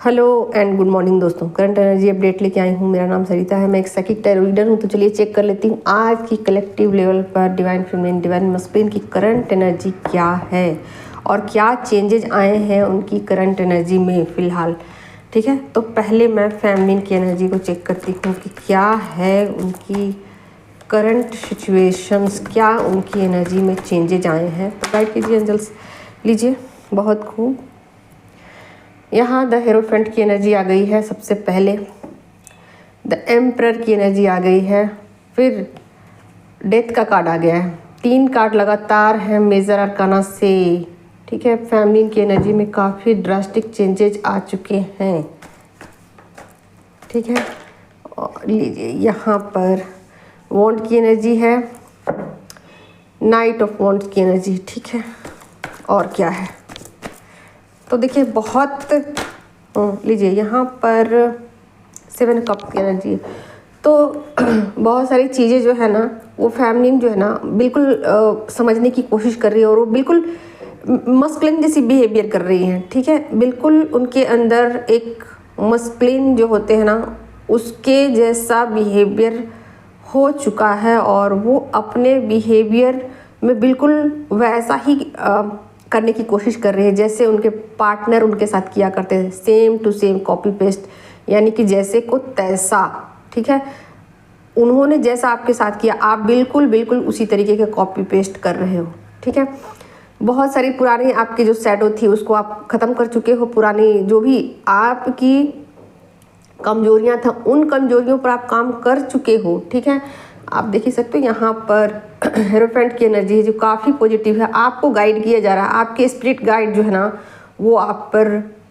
Hello and good morning दोस्तों। Current energy update लेके आई हूँ। मेरा नाम सरिता है, मैं एक साइकिक टैरो रीडर हूँ। तो चलिए चेक कर लेती हूँ आज की कलेक्टिव लेवल पर डिवाइन फेमिनिन डिवाइन मस्कुलिन की करंट एनर्जी क्या है और क्या चेंजेज आए हैं उनकी करंट एनर्जी में फ़िलहाल। ठीक है, तो पहले मैं फेमिनिन की एनर्जी को चेक करती हूँ कि क्या है उनकी करंट सिचुएशंस, क्या उनकी एनर्जी में चेंजेज आए हैं। तो गाइड कीजिए एंजल्स, लीजिए। बहुत खूब, यहाँ द हेरोफेंट की एनर्जी आ गई है। सबसे पहले द एम्परर की एनर्जी आ गई है, फिर डेथ का कार्ड आ गया है। 3 कार्ड लगातार हैं मेजर अरकाना से। ठीक है, फैमिली की एनर्जी में काफ़ी ड्रास्टिक चेंजेज आ चुके हैं। ठीक है, और लीजिए यहाँ पर वॉन्ड की एनर्जी है, नाइट ऑफ वॉन्ड्स की एनर्जी। ठीक है, और क्या है तो देखिए बहुत लीजिए यहाँ पर 7 कप की एनर्जी है। तो बहुत सारी चीज़ें जो है ना वो फैमिली जो है ना बिल्कुल समझने की कोशिश कर रही है और वो बिल्कुल मस्कुलिन जैसी बिहेवियर कर रही हैं। ठीक है, बिल्कुल उनके अंदर एक मस्कुलिन जो होते हैं ना उसके जैसा बिहेवियर हो चुका है और वो अपने बिहेवियर में बिल्कुल वैसा ही करने की कोशिश कर रहे हैं जैसे उनके पार्टनर उनके साथ किया करते हैं। Same to same copy paste, यानी कि जैसे को तैसा। ठीक है, उन्होंने जैसा आपके साथ किया आप बिल्कुल बिल्कुल उसी तरीके के कॉपी पेस्ट कर रहे हो। ठीक है, बहुत सारी पुरानी आपकी जो शैडो थी उसको आप ख़त्म कर चुके हो। पुरानी जो भी आपकी कमजोरियां था उन कमजोरियों पर आप काम कर चुके हो। ठीक है, आप देख ही सकते हो यहाँ पर हेरोफेंट की एनर्जी है जो काफ़ी पॉजिटिव है। आपको गाइड किया जा रहा है, आपके स्पिरिट गाइड जो है ना वो आप पर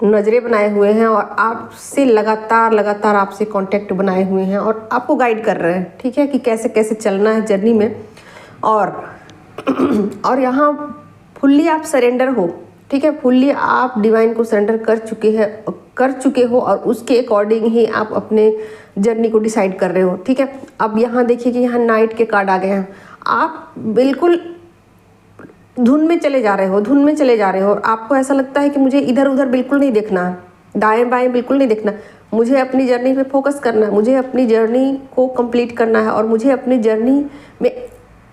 नज़रें बनाए हुए हैं और आपसे लगातार आपसे कांटेक्ट बनाए हुए हैं और आपको गाइड कर रहे हैं। ठीक है, कि कैसे कैसे चलना है जर्नी में। और यहाँ फुल्ली आप सरेंडर हो। ठीक है, फुल्ली आप डिवाइन को सरेंडर कर चुके हो और उसके अकॉर्डिंग ही आप अपने जर्नी को डिसाइड कर रहे हो। ठीक है, अब यहाँ देखिए कि यहाँ नाइट के कार्ड आ गए हैं। आप बिल्कुल धुन में चले जा रहे हो और आपको ऐसा लगता है कि मुझे इधर उधर बिल्कुल नहीं देखना है, दाएं बाएं बिल्कुल नहीं देखना, मुझे अपनी जर्नी पे फोकस करना है, मुझे अपनी जर्नी को कंप्लीट करना है और मुझे अपनी जर्नी में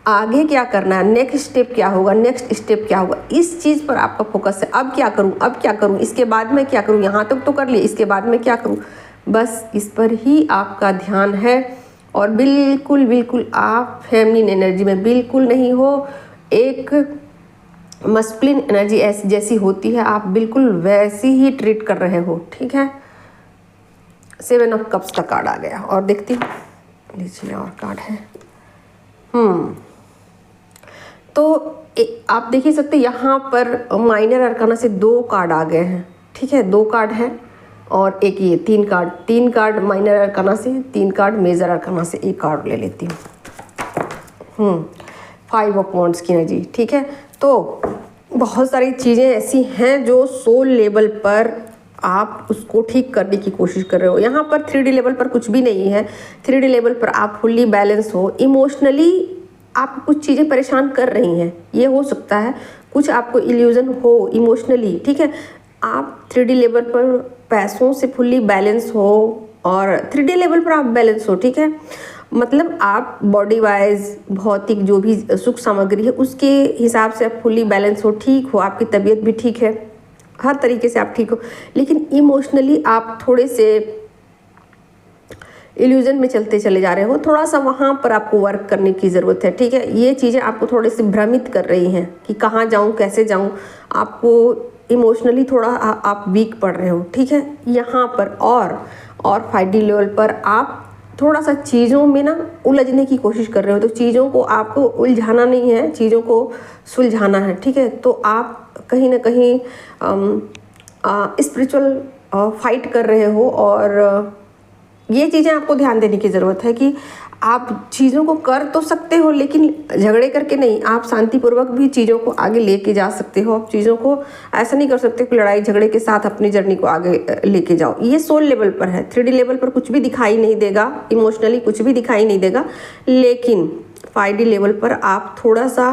आगे क्या करना है, नेक्स्ट स्टेप क्या होगा, इस चीज़ पर आपका फोकस है। अब क्या करूँ, इसके बाद में क्या करूँ, यहाँ तक तो कर लिया, इसके बाद में क्या करूँ, बस इस पर ही आपका ध्यान है। और बिल्कुल आप फेमिनिन एनर्जी में बिल्कुल नहीं हो। एक मस्कुलिन एनर्जी ऐसी जैसी होती है आप बिल्कुल वैसी ही ट्रीट कर रहे हो। ठीक है, 7 ऑफ कप्स का कार्ड आ गया और देखती हूँ, लीजिए और कार्ड है। तो आप देख ही सकते यहाँ पर माइनर अरकाना से 2 कार्ड आ गए हैं। ठीक है, 2 कार्ड है और एक ये 3 कार्ड माइनर अरकाना से, 3 कार्ड मेजर अरकाना से। एक कार्ड ले लेती हूँ। 5 ऑफ वॉन्ड्स की एनर्जी। ठीक है, तो बहुत सारी चीज़ें ऐसी हैं जो सोल लेवल पर आप उसको ठीक करने की कोशिश कर रहे हो। यहाँ पर 3D लेवल पर कुछ भी नहीं है। 3D लेवल पर आप फुल्ली बैलेंस हो। इमोशनली आप कुछ चीज़ें परेशान कर रही हैं, ये हो सकता है कुछ आपको इल्यूजन हो इमोशनली। ठीक है, आप 3D लेवल पर पैसों से फुल्ली बैलेंस हो और 3D लेवल पर आप बैलेंस हो। ठीक है, मतलब आप बॉडी वाइज भौतिक जो भी सुख सामग्री है उसके हिसाब से आप फुल्ली बैलेंस हो, ठीक हो, आपकी तबीयत भी ठीक है, हर तरीके से आप ठीक हो। लेकिन इमोशनली आप थोड़े से इल्यूजन में चलते चले जा रहे हो। थोड़ा सा वहाँ पर आपको वर्क करने की ज़रूरत है। ठीक है, ये चीज़ें आपको थोड़े से भ्रमित कर रही हैं कि कहाँ जाऊँ, कैसे जाऊँ। आपको इमोशनली थोड़ा आप वीक पड़ रहे हो। ठीक है, यहाँ पर और 5D लेवल पर आप थोड़ा सा चीज़ों में ना उलझने की कोशिश कर रहे हो। तो चीज़ों को आपको उलझाना नहीं है, चीज़ों को सुलझाना है। ठीक है, तो आप कहीं ना कहीं स्पिरिचुअल फाइट कर रहे हो और ये चीज़ें आपको ध्यान देने की ज़रूरत है कि आप चीज़ों को कर तो सकते हो लेकिन झगड़े करके नहीं। आप शांतिपूर्वक भी चीज़ों को आगे लेके जा सकते हो। आप चीज़ों को ऐसा नहीं कर सकते कि लड़ाई झगड़े के साथ अपनी जर्नी को आगे लेके जाओ। ये सोल लेवल पर है। 3D लेवल पर कुछ भी दिखाई नहीं देगा, इमोशनली कुछ भी दिखाई नहीं देगा, लेकिन 5D लेवल पर आप थोड़ा सा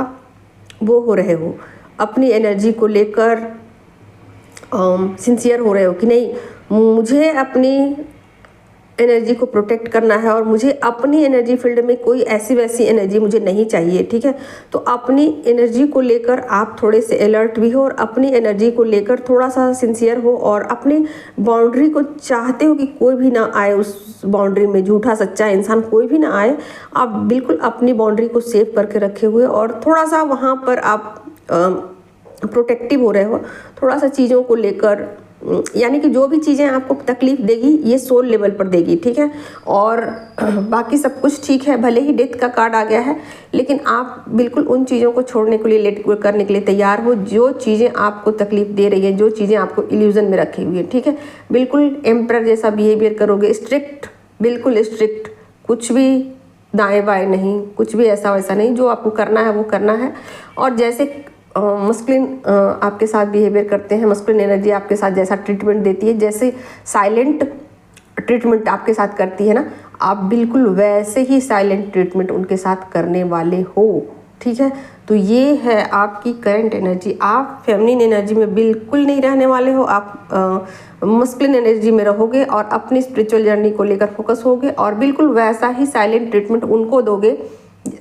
वो हो रहे हो, अपनी एनर्जी को लेकर सिंसियर हो रहे हो कि नहीं मुझे अपनी एनर्जी को प्रोटेक्ट करना है और मुझे अपनी एनर्जी फील्ड में कोई ऐसी वैसी एनर्जी मुझे नहीं चाहिए, ठीक है। तो अपनी एनर्जी को लेकर आप थोड़े से अलर्ट भी हो और अपनी एनर्जी को लेकर थोड़ा सा सिंसियर हो और अपनी बाउंड्री को चाहते हो कि कोई भी ना आए उस बाउंड्री में, झूठा सच्चा इंसान कोई भी ना आए। आप बिल्कुल अपनी बाउंड्री को सेव करके रखे हुए और थोड़ा सा वहाँ पर आप प्रोटेक्टिव हो रहे हो, थोड़ा सा चीज़ों को लेकर, यानी कि जो भी चीज़ें आपको तकलीफ देगी ये सोल लेवल पर देगी, ठीक है। और बाकी सब कुछ ठीक है, भले ही डेथ का कार्ड आ गया है लेकिन आप बिल्कुल उन चीज़ों को छोड़ने के लिए, लेट गो करने के लिए तैयार हो जो चीज़ें आपको तकलीफ दे रही है, जो चीज़ें आपको इल्यूजन में रखी हुई है, ठीक है। बिल्कुल एम्परर जैसा बिहेवियर करोगे, स्ट्रिक्ट, बिल्कुल स्ट्रिक्ट, कुछ भी दाएँ बाएँ नहीं, कुछ भी ऐसा वैसा नहीं, जो आपको करना है वो करना है। और जैसे मस्कुलिन आपके साथ बिहेवियर करते हैं, मस्कुलिन एनर्जी आपके साथ जैसा ट्रीटमेंट देती है, जैसे साइलेंट ट्रीटमेंट आपके साथ करती है ना, आप बिल्कुल वैसे ही साइलेंट ट्रीटमेंट उनके साथ करने वाले हो, ठीक है। तो ये है आपकी करंट एनर्जी। आप फेमिनिन एनर्जी में बिल्कुल नहीं रहने वाले हो, आप मस्कुलिन एनर्जी में रहोगे और अपनी स्पिरिचुअल जर्नी को लेकर फोकस होगे और बिल्कुल वैसा ही साइलेंट ट्रीटमेंट उनको दोगे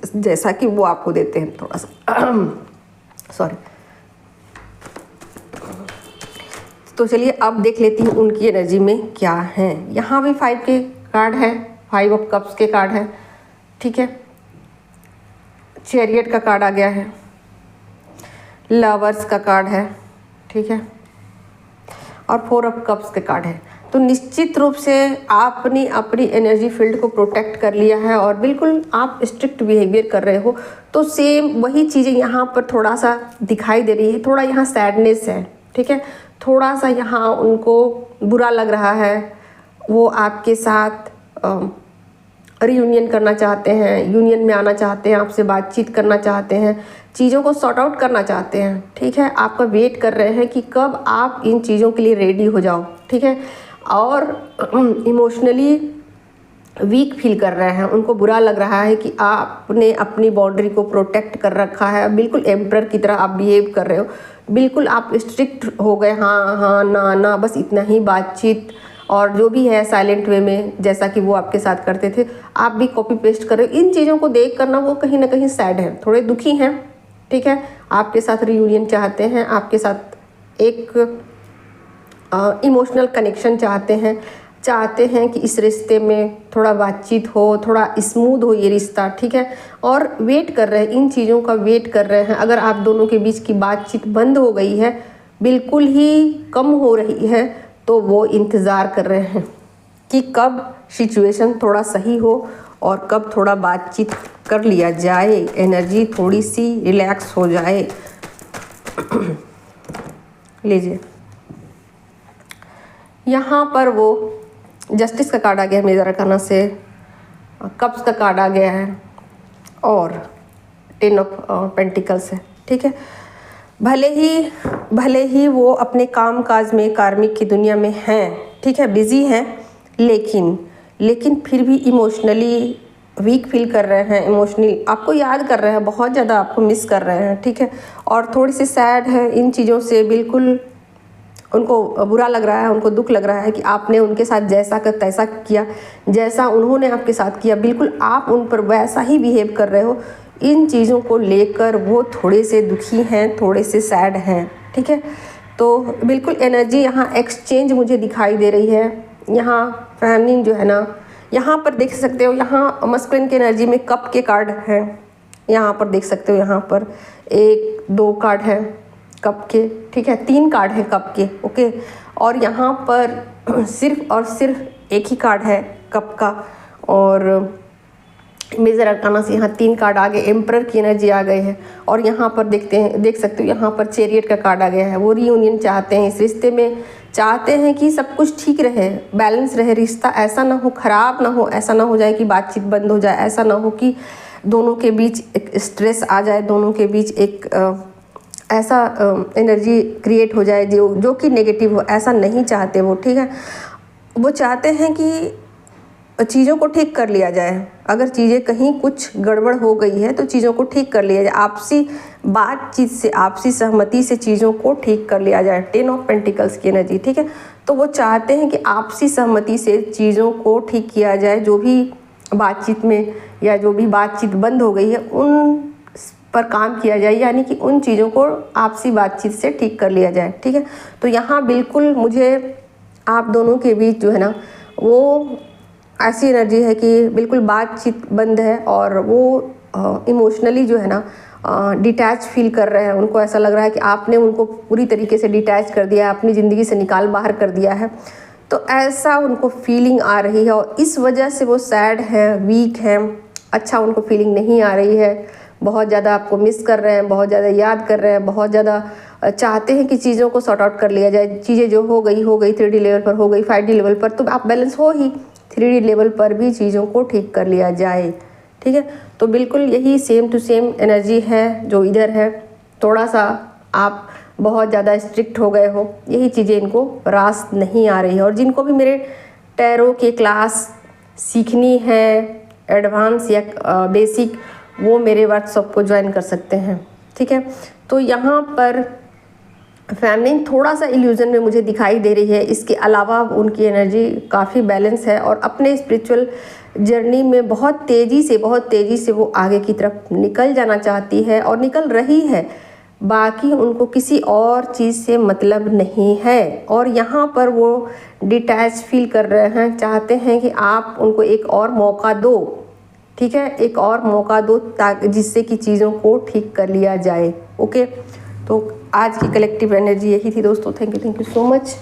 जैसा कि वो आपको देते हैं। थोड़ा सा सॉरी। तो चलिए अब देख लेती हूँ उनकी एनर्जी में क्या है। यहाँ भी 5 के कार्ड है, 5 ऑफ कप्स के कार्ड है, ठीक है। चैरियट का कार्ड आ गया है, लवर्स का कार्ड है, ठीक है, और 4 ऑफ कप्स के कार्ड है। तो निश्चित रूप से आपने अपनी एनर्जी फील्ड को प्रोटेक्ट कर लिया है और बिल्कुल आप स्ट्रिक्ट बिहेवियर कर रहे हो। तो सेम वही चीज़ें यहाँ पर थोड़ा सा दिखाई दे रही है, थोड़ा यहाँ सैडनेस है, ठीक है, थोड़ा सा यहाँ उनको बुरा लग रहा है। वो आपके साथ रियूनियन करना चाहते हैं, यूनियन में आना चाहते हैं, आपसे बातचीत करना चाहते हैं, चीज़ों को सॉर्ट आउट करना चाहते हैं, ठीक है। आपका वेट कर रहे हैं कि कब आप इन चीज़ों के लिए रेडी हो जाओ, ठीक है। और इमोशनली वीक फील कर रहे हैं, उनको बुरा लग रहा है कि आपने अपनी बाउंड्री को प्रोटेक्ट कर रखा है, बिल्कुल एम्परर की तरह आप बिहेव कर रहे हो, बिल्कुल आप स्ट्रिक्ट हो गए, हाँ हाँ ना ना, बस इतना ही बातचीत और जो भी है साइलेंट वे में, जैसा कि वो आपके साथ करते थे आप भी कॉपी पेस्ट कर रहे हो। इन चीज़ों को देख कर ना वो कहीं ना कहीं सैड है, थोड़े दुखी हैं, ठीक है। आपके साथ रियूनियन चाहते हैं, आपके साथ एक इमोशनल कनेक्शन चाहते हैं कि इस रिश्ते में थोड़ा बातचीत हो, थोड़ा स्मूथ हो ये रिश्ता, ठीक है। और वेट कर रहे हैं, इन चीज़ों का वेट कर रहे हैं। अगर आप दोनों के बीच की बातचीत बंद हो गई है, बिल्कुल ही कम हो रही है, तो वो इंतज़ार कर रहे हैं कि कब सिचुएशन थोड़ा सही हो और कब थोड़ा बातचीत कर लिया जाए, एनर्जी थोड़ी सी रिलैक्स हो जाए। लीजिए यहाँ पर वो जस्टिस का कार्ड आ गया है मेजर अरकाना से, कप्स का कार्ड आ गया है और 10 ऑफ पेंटिकल्स है, ठीक है। भले ही वो अपने काम काज में कार्मिक की दुनिया में हैं, ठीक है, बिजी हैं, लेकिन फिर भी इमोशनली वीक फील कर रहे हैं, इमोशनली आपको याद कर रहे हैं, बहुत ज़्यादा आपको मिस कर रहे हैं, ठीक है। और थोड़ी सी सैड है इन चीज़ों से, बिल्कुल उनको बुरा लग रहा है, उनको दुख लग रहा है कि आपने उनके साथ जैसा का तैसा किया, जैसा उन्होंने आपके साथ किया, बिल्कुल आप उन पर वैसा ही बिहेव कर रहे हो। इन चीज़ों को लेकर वो थोड़े से दुखी हैं, थोड़े से सैड हैं, ठीक है। तो बिल्कुल एनर्जी यहाँ एक्सचेंज मुझे दिखाई दे रही है। यहाँ फेमिनिन जो है ना, यहाँ पर देख सकते हो, यहाँ मस्कुलिन की एनर्जी में कप के कार्ड हैं, यहाँ पर देख सकते हो, यहाँ पर 1-2 कार्ड हैं कप के, ठीक है, 3 कार्ड हैं कप के, ओके। और यहाँ पर सिर्फ और सिर्फ एक ही कार्ड है कप का और मेजर अरकाना से यहाँ 3 कार्ड आ गए, एम्परर की एनर्जी आ गई है। और यहाँ पर देख सकते हो, यहाँ पर चैरियट का कार्ड आ गया है। वो रियूनियन चाहते हैं, इस रिश्ते में चाहते हैं कि सब कुछ ठीक रहे, बैलेंस रहे रिश्ता, ऐसा ना हो खराब ना हो, ऐसा ना हो जाए कि बातचीत बंद हो जाए, ऐसा ना हो कि दोनों के बीच एक स्ट्रेस आ जाए, दोनों के बीच एक ऐसा एनर्जी क्रिएट हो जाए जो कि नेगेटिव हो, ऐसा नहीं चाहते वो, ठीक है। वो चाहते हैं कि चीज़ों को ठीक कर लिया जाए। अगर चीज़ें कहीं कुछ गड़बड़ हो गई है तो चीज़ों को ठीक कर लिया जाए, आपसी बातचीत से, आपसी सहमति से चीज़ों को ठीक कर लिया जाए। 10 ऑफ पेंटिकल्स की एनर्जी, ठीक है। तो वो चाहते हैं कि आपसी सहमति से चीज़ों को ठीक किया जाए। जो भी बातचीत में या जो भी बातचीत बंद हो गई है उन पर काम किया जाए, यानी कि उन चीज़ों को आपसी बातचीत से ठीक कर लिया जाए, ठीक है। तो यहाँ बिल्कुल मुझे आप दोनों के बीच जो है ना वो ऐसी एनर्जी है कि बिल्कुल बातचीत बंद है और वो इमोशनली जो है ना डिटैच फील कर रहे हैं। उनको ऐसा लग रहा है कि आपने उनको पूरी तरीके से डिटैच कर दिया है, अपनी ज़िंदगी से निकाल बाहर कर दिया है। तो ऐसा उनको फीलिंग आ रही है और इस वजह से वो सैड हैं, वीक हैं, अच्छा उनको फीलिंग नहीं आ रही है। बहुत ज़्यादा आपको मिस कर रहे हैं, बहुत ज़्यादा याद कर रहे हैं, बहुत ज़्यादा चाहते हैं कि चीज़ों को सॉर्ट आउट कर लिया जाए। चीज़ें जो हो गई 3D लेवल पर हो गई, 5D लेवल पर तो आप बैलेंस हो ही, 3D लेवल पर भी चीज़ों को ठीक कर लिया जाए, ठीक है। तो बिल्कुल यही सेम टू सेम एनर्जी है जो इधर है। थोड़ा सा आप बहुत ज़्यादा स्ट्रिक्ट हो गए हो, यही चीज़ें इनको रास नहीं आ रही है। और जिनको भी मेरे टैरो के क्लास सीखनी है, एडवांस या बेसिक, वो मेरे व्हाट्सएप को ज्वाइन कर सकते हैं, ठीक है। तो यहाँ पर फैमिली थोड़ा सा इल्यूजन में मुझे दिखाई दे रही है। इसके अलावा उनकी एनर्जी काफ़ी बैलेंस है और अपने स्पिरिचुअल जर्नी में बहुत तेज़ी से वो आगे की तरफ निकल जाना चाहती है और निकल रही है। बाकी उनको किसी और चीज़ से मतलब नहीं है और यहाँ पर वो डिटैच फील कर रहे हैं, चाहते हैं कि आप उनको एक और मौका दो, ठीक है, एक और मौका दो ताकि जिससे कि चीज़ों को ठीक कर लिया जाए। ओके, तो आज की कलेक्टिव एनर्जी यही थी दोस्तों। Thank you so much.